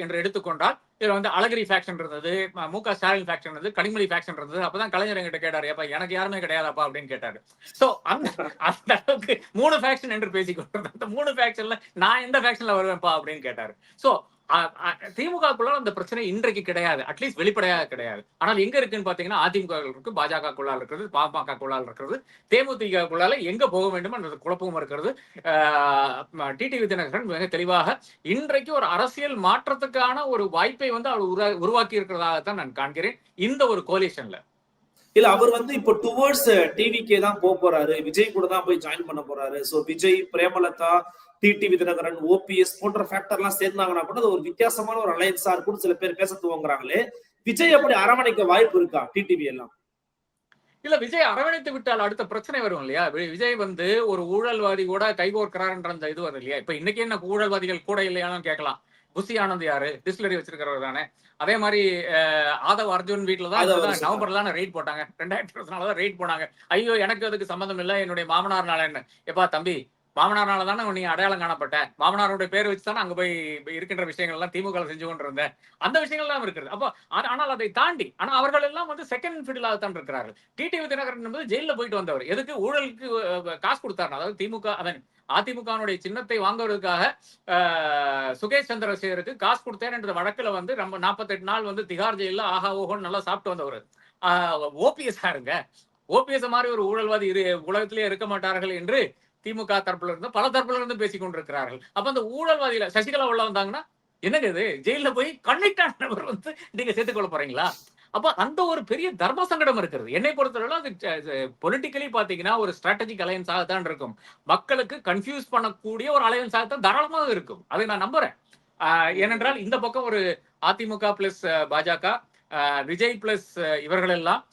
என்று எடுத்துக்கொண்டால் இதுல வந்து அழகிரி ஃபேக்ஷன் இருந்தது, மு.க. ஸ்டாலின் ஃபேக்ஷன் இருந்தது, கனிமொழி ஃபேக்ஷன் இருந்தது. அப்பதான் கலைஞர் என்கிட்ட கேட்டாரு, அப்ப எனக்கு யாருமே கிடையாதாப்பா அப்படின்னு கேட்டாரு. சோ அந்த அளவுக்கு 3 ஃபேக்ஷன் என்று பேசிக்கொண்டிருந்தேன். அந்த 3 ஃபேக்ஷன்ல நான் எந்த ஃபேக்ஷன்ல வருவேன்ப்பா அப்படின்னு கேட்டாரு. சோ திமுகக்குள்ள அந்த பிரச்சனை இன்றைக்கு கிடையாது, அட்லீஸ்ட் வெளிப்படையாக கிடையாது. ஆனால் எங்க இருக்குன்னு பாத்தீங்கன்னா அதிமுக இருக்கு, பாஜகக்குள்ளால் இருக்கிறது, பாமகக்குள்ளால் இருக்கிறது, தேமுதிகக்குள்ளால எங்க போக வேண்டும் என்ற குழப்பமும் இருக்கிறது. டிடிவி தினகரன் மிக தெளிவாக இன்றைக்கு ஒரு அரசியல் மாற்றத்துக்கான ஒரு வாய்ப்பை வந்து அவர் உருவாக்கி இருக்கிறதாகத்தான் நான் காண்கிறேன் இந்த ஒரு கோலிஷன்ல. இல்ல அவர் வந்து இப்போ டுவர்ட்ஸ் டிவிகே தான் போறாரு, விஜய் கூட தான் போய் ஜாயின் பண்ண போறாரு. சோ விஜய், பிரேமலதா, டிடிவி தினகரன், ஓபிஎஸ் போன்ற ஃபேக்டர் எல்லாம் சேர்ந்தாங்கன்னா கூட அது ஒரு வித்தியாசமான ஒரு அலையன்ஸா இருக்கும்னு சில பேர் பேச துவங்குறாங்களே. விஜய் அப்படி அரவணைக்க வாய்ப்பு இருக்கா டிடிவி எல்லாம்? இல்ல, விஜய் அரவணைத்து விட்டால் அடுத்த பிரச்சனை வரும் இல்லையா? விஜய் வந்து ஒரு ஊழல்வாதி கூட கைகோர்க்கிறார்ன்ற அந்த இது வரும் இல்லையா? இப்ப இன்னைக்கு என்ன ஊழல்வாதிகள் கூட இல்லையான்னு கேட்கலாம். புஷி ஆனந்த் யாரு? டிஸ்டிலரி வச்சிருக்கிறவர் தானே. அதே மாதிரி ஆதவ் அர்ஜுன் வீட்டுலதான் நவம்பர்ல ரெய்ட் போட்டாங்க, 2024 தான் ரெய்ட் போனாங்க. ஐயோ எனக்கு அதுக்கு சம்பந்தம் இல்லை, என்னுடைய மாமனார்னால என்ன? எப்பா தம்பி, மாமனார்னால தானே நீ அடையாளம் காணப்பட்ட, மாமனாருடைய பேர் வச்சு தானே அங்க போய் இருக்கின்ற விஷயங்கள் எல்லாம் திமுக செஞ்சு கொண்டு இருந்த அந்த விஷயங்கள் எல்லாம் இருக்குது. அப்போ ஆனால் அதை தாண்டி ஆனா அவர்கள் எல்லாம் வந்து செகண்ட் ஃபீல்டாக தான் இருக்கிறார்கள். டிடிவி தினகரன் என்பது ஜெயில போயிட்டு வந்தவர். எதுக்கு? ஊழலுக்கு காசு கொடுத்தாரு. அதாவது திமுக அதன் அதிமுகனுடைய சின்னத்தை வாங்குவதற்காக சுகேஷ் சந்திரசேகருக்கு காசு கொடுத்தேன் என்ற வழக்குல வந்து நம்ம 48 நாள் வந்து திகார் ஜெயில ஆஹா ஓஹோன்னு நல்லா சாப்பிட்டு வந்தவர். ஓபிஎஸ் இருங்க, ஓபிஎஸ் மாதிரி ஒரு ஊழல்வாதி உலகத்திலேயே இருக்க மாட்டார்கள் என்று திமுக தரப்புல இருந்து பல தரப்புல இருந்து பேசிக் கொண்டிருக்கிறார்கள். அப்ப அந்த ஊழல்வாதியில சசிகலா உள்ள வந்தாங்கன்னா என்னங்க இது, ஜெயில போய் கன்விக்ட் நபர் வந்து நீங்க சேர்த்துக் கொள்ள போறீங்களா? அப்ப அந்த ஒரு பெரிய தர்ம சங்கடம் இருக்கிறது. என்னை பொறுத்தவரை அது பொலிட்டிக்கலி பாத்தீங்கன்னா ஒரு ஸ்ட்ராட்டஜிக் அலையன்ஸாக தான் இருக்கும். மக்களுக்கு கன்ஃபியூஸ் பண்ணக்கூடிய ஒரு அலையன்ஸாக தான் தாராளமாக இருக்கும். அதை நான் நம்புறேன். ஏனென்றால் இந்த பக்கம் ஒரு அதிமுக பிளஸ் பாஜக, விஜய் பிளஸ் இவர்கள் எல்லாம்,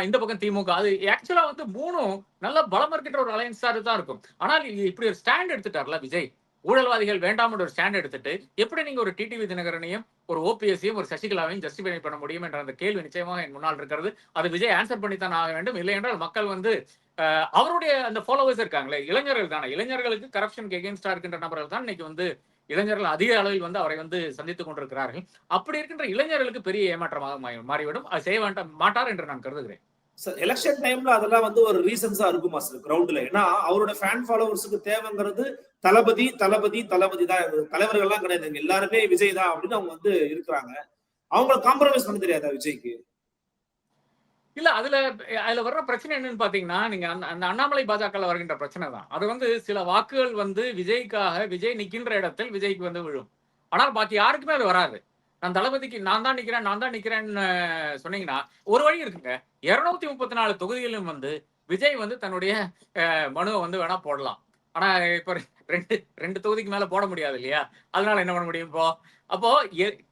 இந்த பக்கம் திமுக, அது ஆக்சுவலா வந்து மூணும் நல்ல பலம் இருக்கின்ற ஒரு அலையன்ஸா தான் இருக்கும். ஆனால் இப்படி ஒரு ஸ்டாண்ட் எடுத்துட்டார்ல விஜய், ஊழல்வாதிகள் வேண்டாம் ஒரு ஸ்டாண்ட் எடுத்துட்டு எப்படி நீங்க ஒரு டிடிவி தினகரனையும் ஒரு ஓபிஎஸ்ஸையும் ஒரு சசிகலாவையும் ஜஸ்டிஃபை பண்ண முடியும் என்ற அந்த கேள்வி நிச்சயமாக என் முன்னால் இருக்கிறது. அது விஜய் ஆன்சர் பண்ணித்தான் ஆக வேண்டும். இல்லை என்றால் மக்கள் வந்து அவருடைய அந்த ஃபாலோவர்ஸ் இருக்காங்களே, இளைஞர்கள் தானே, இளைஞர்களுக்கு கரப்ஷனுக்கு எகென்ஸ்டா இருக்கின்ற நபர்கள் தான் இன்னைக்கு வந்து இளைஞர்கள் அதிக அளவில் வந்து அவரை வந்து சந்தித்துக் கொண்டிருக்கிறார்கள். அப்படி இருக்கின்ற இளைஞர்களுக்கு பெரிய ஏமாற்றமாக மாறிவிடும். அது செய்ய மாட்டார் என்று நான் கருதுகிறேன். எலெக்ஷன் டைம்ல அதெல்லாம் வந்து ஒரு ரீசன்ஸா இருக்குமா சார் கிரவுண்ட்ல? ஏன்னா அவரோட ஃபேன் ஃபாலோவர்ஸுக்கு தேவைங்கிறது தளபதி தளபதி தளபதி தான். தலைவர்கள் எல்லாம் கிடையாது, எல்லாருமே விஜய் தான் அப்படின்னு அவங்க வந்து இருக்கிறாங்க. அவங்களை காம்ப்ரமைஸ் பண்ண தெரியாதா விஜய்க்கு? இல்ல, அதுல வர்ற பிரச்சனை என்னன்னு பாத்தீங்கன்னா, நீங்க அந்த அண்ணாமலை பாஜக வருகின்ற பிரச்சனை தான். அது வந்து சில வாக்குகள் வந்து விஜய்க்காக, விஜய் நிக்கின்ற இடத்தில் விஜய்க்கு வந்து விழும். ஆனால் பாக்கி யாருக்குமே அது வராது. நான் தளபதிக்கு நான் தான் நிக்கிறேன்னு சொன்னீங்கன்னா ஒரு வழி இருக்குங்க. 234 தொகுதிகளிலும் வந்து விஜய் வந்து தன்னுடைய மனுவை வந்து வேணா போடலாம். ஆனா இப்ப ரெண்டு தொகுதிக்கு மேல போட முடியாது இல்லையா? அதனால என்ன பண்ண முடியும் இப்போ? அப்போ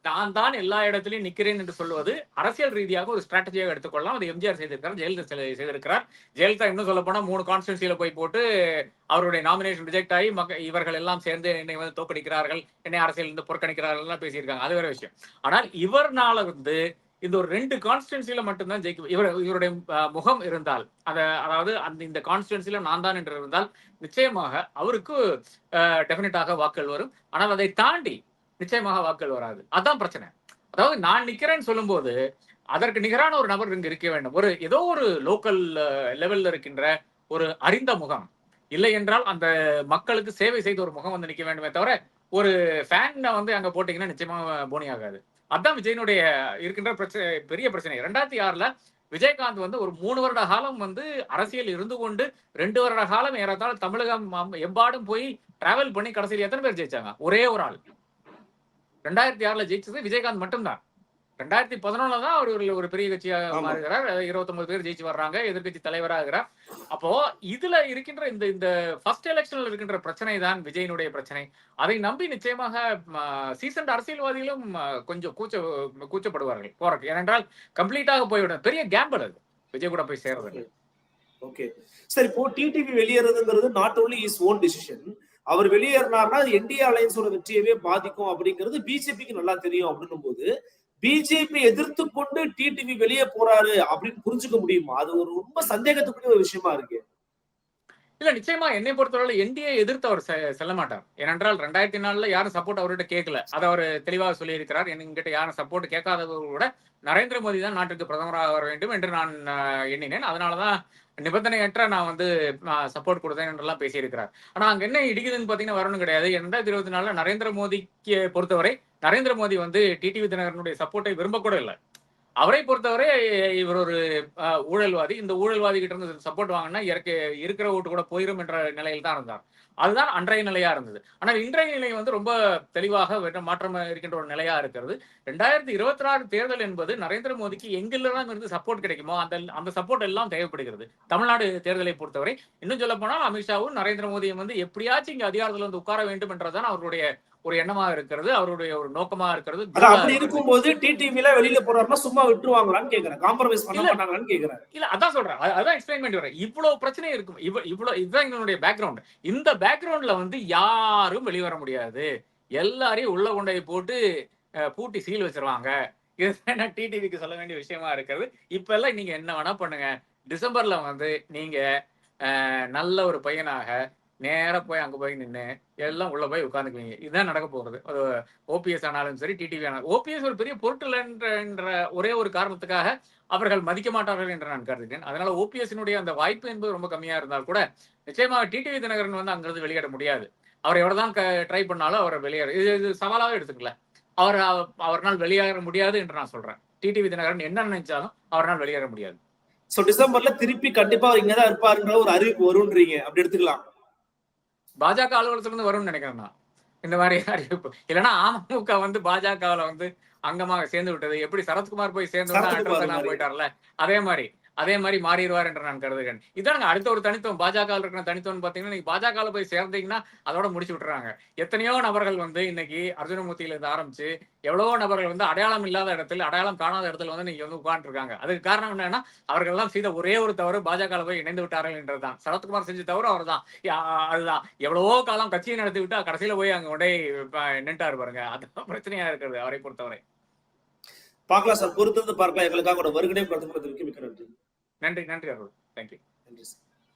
நான் தான் எல்லா இடத்திலையும் நிக்கிறேன் என்று சொல்வது அரசியல் ரீதியாக ஒரு ஸ்ட்ராட்டஜியாக எடுத்துக்கொள்ளலாம். அது எம்ஜிஆர் செய்திருக்கிறார், ஜெயலலிதா செய்திருக்கிறார். ஜெயலலிதா இன்னும் சொல்ல போனா 3 கான்ஸ்டிட்யூன்சியில போய் போட்டு அவருடைய நாமினேஷன் ரிஜெக்ட் ஆகி இவர்கள் எல்லாம் சேர்ந்து என்னை வந்து தோக்கடிக்கிறார்கள், என்னை அரசியல் இருந்து புறக்கணிக்கிறார்கள் எல்லாம் பேசியிருக்காங்க. அது வேற விஷயம். ஆனால் இவர்னால வந்து இந்த ஒரு 2 கான்ஸ்டிட்யூன்சியில மட்டும்தான் ஜெயிக்கும். இவருடைய முகம் இருந்தால், அதாவது இந்த கான்ஸ்டிட்யூன்சியில நான் தான் என்று இருந்தால் நிச்சயமாக அவருக்கு டெபினட்டாக வாக்குகள் வரும். ஆனால் அதை தாண்டி நிச்சயமாக வாக்குகள் வராது. அதான் பிரச்சனை. அதாவது நான் நிக்கிறேன்னு சொல்லும் போது அதற்கு நிகரான ஒரு நபர் இங்க இருக்க வேண்டும். ஏதோ ஒரு லோக்கல் லெவல்ல இருக்கின்ற ஒரு அறிந்த முகம், இல்லை என்றால் அந்த மக்களுக்கு சேவை செய்த ஒரு முகம் வந்து நிக்க வேண்டுமே தவிர ஒரு ஃபேன் வந்து அங்க போட்டீங்கன்னா நிச்சயமாக போனி ஆகாது. அதான் விஜயனுடைய இருக்கின்ற பெரிய பிரச்சனை. 2006ல விஜயகாந்த் வந்து ஒரு 3 வருட காலம் வந்து அரசியல் இருந்து கொண்டு 2 வருட காலம் ஏறத்தாழ தமிழகம் எம்பாடும் போய் டிராவல் பண்ணி கடைசியில் எத்தனை பேர் ஜெயிச்சாங்க? ஒரே ஒரு ஆள். 2006ல ஜெயிச்சது விஜயகாந்த் மட்டும்தான். 2011 தான் அவர் ஒரு பெரிய கட்சியாக மாறுகிறார். 29 பேர் ஜெயிச்சு வர்றாங்க, எதிர்கட்சி தலைவராகிறார். அப்போ இதுல இருக்கின்ற இந்த ஃபர்ஸ்ட் எலெக்ஷன்ல இருக்கின்ற பிரச்சனை தான் விஜயனுடைய பிரச்சனை. அதை நம்பி நிச்சயமாக சீசன்ட் அரசியல்வாதிகளும் கொஞ்சம் கூச்சப்படுவார்கள் போறக்கு. ஏனென்றால் கம்ப்ளீட்டாக போய்விடும். பெரிய கேம்பிள் அது விஜய் கூட போய் சேர்றது. ஓகே சார், இப்போ டிடிவி வெளியேறதுங்கிறது not only is own decision. அவர் வெளியேறினார்னா அது என்டிஏ அலையன்ஸோட வெற்றியவே பாதிக்கும் அப்படிங்கிறது பிஜேபிக்கு நல்லா தெரியும். அப்படின்னும் போது பிஜேபி எதிர்த்து கொண்டு டிடிவி வெளியே போறாரு அப்படின்னு புரிஞ்சுக்க முடியுமா? அது ஒரு ரொம்ப சந்தேகத்துக்குரிய ஒரு விஷயமா இருக்கு. இல்ல நிச்சயமா என்னை பொறுத்தவரை என்டிஏ எதிர்த்து அவர் செல்ல மாட்டார். ஏனென்றால் 2004 யாரும் சப்போர்ட் அவர்கிட்ட கேட்கல. அதை அவர் தெளிவாக சொல்லியிருக்கிறார். என்கிட்ட யாரும் சப்போர்ட் கேட்காதவர்கள் கூட நரேந்திர மோடி தான் நாட்டுக்கு பிரதமராக வர வேண்டும் என்று நான் எண்ணினேன். அதனாலதான் நிபந்தனையற்ற நான் வந்து சப்போர்ட் கொடுத்தேன் என்றெல்லாம் பேசியிருக்கிறார். ஆனா அங்க என்ன இடிக்குதுன்னு பாத்தீங்கன்னா வரணும் கிடையாது. 2024 நரேந்திர மோடிக்கு பொறுத்தவரை நரேந்திர மோடி வந்து டிடிவி தினகரனுடைய சப்போர்ட்டை விரும்ப கூட இல்லை. அவரை பொறுத்தவரை இவர் ஒரு ஊழல்வாதி. இந்த ஊழல்வாதி கிட்ட இருந்து சப்போர்ட் வாங்கினா இருக்கிற ஓட்டு கூட போயிடும் என்ற நிலையில் தான் இருந்தார். அதுதான் அன்றைய நிலையா இருந்தது. ஆனால் இன்றைய நிலை வந்து ரொம்ப தெளிவாக மாற்றம் இருக்கின்ற ஒரு நிலையா இருக்கிறது. 2026 தேர்தல் என்பது நரேந்திர மோடிக்கு எங்கெல்லாம் இருந்து சப்போர்ட் கிடைக்குமோ அந்த சப்போர்ட் எல்லாம் தேவைப்படுகிறது. தமிழ்நாடு தேர்தலை பொறுத்தவரை இன்னும் சொல்ல போனால் அமித்ஷாவும் நரேந்திர மோடியும் வந்து எப்படியாச்சும் இங்க அதிகாரத்தில் வந்து உட்கார வேண்டும் என்றதான் அவருடைய ஒரு எண்ணமா இருக்கிறது, அவருடைய ஒரு நோக்கமா இருக்கிறது. அப்படி இருக்கும்போது டிடிவில வெளியில போறாருன்னா சும்மா விட்டுருவாங்களான்னு கேக்குறேன். காம்ப்ரமைஸ் பண்ண மாட்டாங்களான்னு கேக்குறேன். இல்ல அதான் சொல்றேன், அதான் எக்ஸ்பிளைன் பண்ணி வரேன். இவ்வளவு பிரச்சனை இருக்கும், இவ்வளவு இதுதான் எங்களுடைய பேக்ரவுண்ட். இந்த பேக்ரவுண்ட்ல வந்து யாரும் வெளிவர முடியாது. எல்லாரையும் உள்ள கொண்டை போட்டு பூட்டி சீல் வச்சிருவாங்க. இதுதான் டிடிவிக்கு சொல்ல வேண்டிய விஷயமா இருக்கிறது. இப்ப எல்லாம் நீங்க என்ன வேணா பண்ணுங்க. டிசம்பர்ல வந்து நீங்க நல்ல ஒரு பையனாக நேர போய் அங்க போய் நின்று எல்லாம் உள்ள போய் உட்காந்துக்குவீங்க. இதுதான் நடக்க போகிறது. அது ஓபிஎஸ் ஆனாலும் சரி, டிடிவி ஆனாலும். ஓபிஎஸ் ஒரு பெரிய பொருட்கள் என்ற ஒரே ஒரு காரணத்துக்காக அவர்கள் மதிக்க மாட்டார்கள் என்று நான் கருதுகிறேன். அதனால ஓபிஎஸ்னுடைய அந்த வாய்ப்பு என்பது ரொம்ப கம்மியா இருந்தால் கூட நிச்சயமாக டிடிவி தினகரன் வந்து அங்கிருந்து வெளியேற முடியாது. அவர் எவ்வளவுதான் ட்ரை பண்ணாலும் அவர் வெளியேற இது சவாலாக எடுத்துக்கல. அவரால் வெளியேற முடியாது என்று நான் சொல்றேன். டிடிவி தினகரன் என்ன நினைச்சாலும் அவரால் வெளியேற முடியாது. சோ டிசம்பர்ல திருப்பி கண்டிப்பா இங்கதான் இருப்பாருன்ற ஒரு அறிவிப்பு வரும்ன்றீங்க, அப்படி எடுத்துக்கலாம். பாஜக அலுவலகத்துல இருந்து வரும்னு நினைக்கிறேன் நான் இந்த மாதிரி அறிவிப்பு. இல்லைன்னா அமமுக வந்து பாஜகவுல வந்து அங்கமாக சேர்ந்து விட்டது. எப்படி சரத்குமார் போய் சேர்ந்து போயிட்டார்ல, அதே மாதிரி மாறிடுவார் என்று நான் கருதுகிறேன். இதாங்க அடுத்த ஒரு தனித்துவம். பாஜக இருக்கிற தனித்துவம் பாத்தீங்கன்னா, நீங்க பாஜக போய் சேர்ந்தீங்கன்னா அதோட முடிச்சு விட்டுறாங்க. எத்தனையோ நபர்கள் வந்து இன்னைக்கு அர்ஜுனமூர்த்தியில இருந்து ஆரம்பிச்சு எவ்வளவோ நபர்கள் வந்து அடையாளம் இல்லாத இடத்துல, அடையாளம் காணாத இடத்துல வந்து நீங்க வந்து உட்கார்ந்து இருக்காங்க. அதுக்கு காரணம் என்னன்னா, அவர்கள் எல்லாம் செய்த ஒரே ஒரு தவறு பாஜக போய் இணைந்து விட்டார்கள் என்றதுதான். சரத்குமார் செஞ்ச தவறு அவர் தான். அதுதான் எவ்வளவோ காலம் கட்சியை நடத்தி விட்டு கடைசியில போய் அங்க உடனே நின்றாரு பாருங்க. அதுதான் பிரச்சனையா இருக்கிறது அவரை பொறுத்தவரை. பார்க்கலாம் சார், பொறுத்திருந்து பார்க்கலாம். எங்களுக்காக வருகை மிக்க நன்றி. நன்றி அருள். தேங்க்யூ. நன்றி சார்.